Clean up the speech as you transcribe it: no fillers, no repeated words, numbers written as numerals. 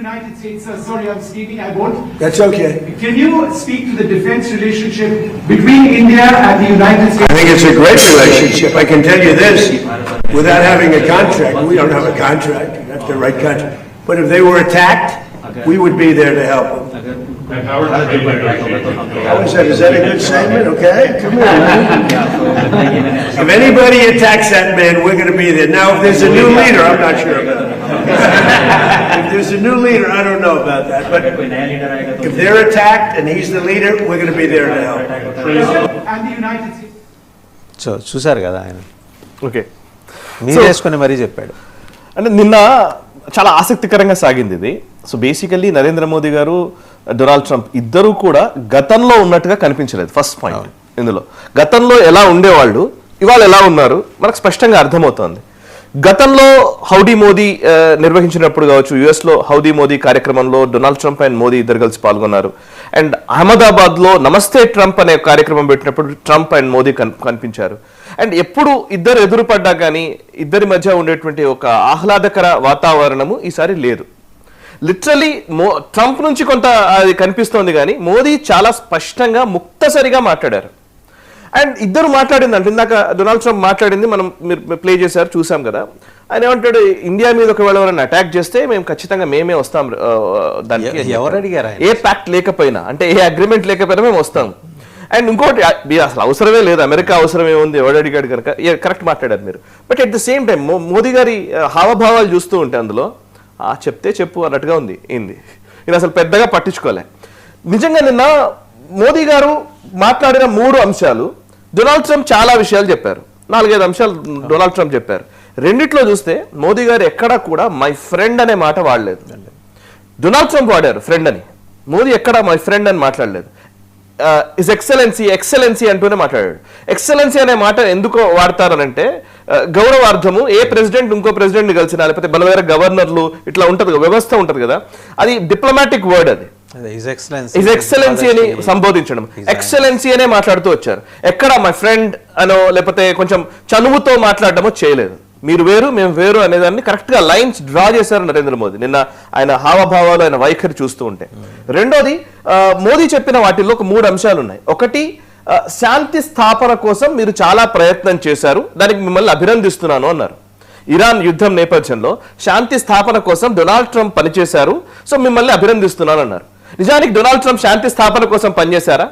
United States, sorry, I'm speaking. I won't. That's okay. Can you speak to the defense relationship between India and the United States? I think it's a great relationship. I can tell you this, without having a contract, we don't have a contract, you have the right contract. But if they were attacked, we would be there to help them. How is that? Is that a good statement? Okay, come on. If anybody attacks that man, we're going to be there. Now, if there's a new leader, I'm not sure about that. If there's a new leader, I don't know about that. But if they're attacked and he's the leader, we're going to be there to help. And the United States. So చూసారు కదా ఆయన okay మీరు వేసుకొని మరీ చెప్పాడు. అంటే నిన్న చాలా ఆసక్తికరంగా సాగింది ఇది. సో బేసికల్లీ నరేంద్ర మోదీ గారు, డొనాల్డ్ ట్రంప్ ఇద్దరు కూడా గతంలో ఉన్నట్టుగా కనిపించలేదు. ఫస్ట్ పాయింట్ ఇందులో, గతంలో ఎలా ఉండేవాళ్ళు ఇవాళ ఎలా ఉన్నారు మనకు స్పష్టంగా అర్థమవుతోంది. గతంలో హౌడీ మోదీ నిర్వహించినప్పుడు కావచ్చు, యుఎస్లో హౌడీ మోదీ కార్యక్రమంలో డొనాల్డ్ ట్రంప్ అండ్ మోదీ ఇద్దరు కలిసి పాల్గొన్నారు. అండ్ అహ్మదాబాద్లో నమస్తే ట్రంప్ అనే కార్యక్రమం పెట్టినప్పుడు ట్రంప్ అండ్ మోదీ కనిపించారు. అండ్ ఎప్పుడు ఇద్దరు ఎదురుపడ్డా కానీ ఇద్దరి మధ్య ఉండేటువంటి ఒక ఆహ్లాదకర వాతావరణము ఈసారి లేదు. లిటరలీ ట్రంప్ నుంచి కొంత అది కనిపిస్తోంది కానీ మోదీ చాలా స్పష్టంగా ముక్తసరిగా మాట్లాడారు. అండ్ ఇద్దరు మాట్లాడింది అంటే ఇందాక డొనాల్డ్ ట్రంప్ మాట్లాడింది మీరు ప్లే చేశారు, చూసాం కదా. ఆయన ఏమంటాడు, ఇండియా మీద ఒకవేళ ఎవరైనా అటాక్ చేస్తే మేము ఖచ్చితంగా మేమే వస్తాం, దానికి ఎవరు అడిగారు? ఏ ప్యాక్ట్ లేకపోయినా, అంటే ఏ అగ్రిమెంట్ లేకపోయినా మేము వస్తాం. అండ్ ఇంకోటి, అసలు అవసరమే లేదు, అమెరికా అవసరమే ఉంది, ఎవడు అడిగాడు కనుక కరెక్ట్ మాట్లాడారు మీరు. But at the same time Modi గారి హావభావాలు చూస్తూ ఉంటే అందులో చెప్తే చెప్పు అన్నట్టుగా ఉంది. నేను అసలు పెద్దగా పట్టించుకోలే. నిజంగా నిన్న మోదీ గారు మాట్లాడిన 3 అంశాలు, డొనాల్డ్ ట్రంప్ చాలా విషయాలు చెప్పారు. 4-5 అంశాలు డొనాల్డ్ ట్రంప్ చెప్పారు. రెండిట్లో చూస్తే మోదీ గారు ఎక్కడా కూడా మై ఫ్రెండ్ అనే మాట వాడలేదు. డొనాల్డ్ ట్రంప్ వాడారు ఫ్రెండ్ అని, మోదీ ఎక్కడా మై ఫ్రెండ్ అని మాట్లాడలేదు. ఇస్ ఎక్సలెన్సీ అంటూనే మాట్లాడాడు. ఎక్సలెన్సీ అనే మాట ఎందుకు వాడతారనంటే గౌరవార్థము. ఏ ప్రెసిడెంట్ ఇంకో ప్రెసిడెంట్ ని కలిసినా, లేకపోతే బలవేర గవర్నర్లు ఇట్లా ఉంటది కదా, వ్యవస్థ ఉంటది కదా, అది డిప్లొమాటిక్ వర్డ్. అది ఇస్ ఎక్సలెన్సీ అని సంబోధించడం, ఎక్సలెన్సీ అనే మాట్లాడుతూ వచ్చారు. ఎక్కడ మై ఫ్రెండ్ అనో లేకపోతే కొంచెం చనువుతో మాట్లాడడమో చేయలేదు. మీరు వేరు మేము వేరు అనేదాన్ని కరెక్ట్ గా లైన్స్ డ్రా చేశారు నరేంద్ర మోదీ నిన్న ఆయన హావభావాలు, ఆయన వైఖరి చూస్తూ ఉంటే. రెండోది, మోదీ చెప్పిన వాటిల్లో ఒక 3 అంశాలు ఉన్నాయి. ఒకటి, శాంతి స్థాపన కోసం మీరు చాలా ప్రయత్నం చేశారు, దానికి మిమ్మల్ని అభినందిస్తున్నాను అన్నారు. ఇరాన్ యుద్ధం నేపథ్యంలో శాంతి స్థాపన కోసం డొనాల్డ్ ట్రంప్ పనిచేశారు, సో మిమ్మల్ని అభినందిస్తున్నాను అన్నారు. నిజానికి డొనాల్డ్ ట్రంప్ శాంతి స్థాపన కోసం పనిచేశారా?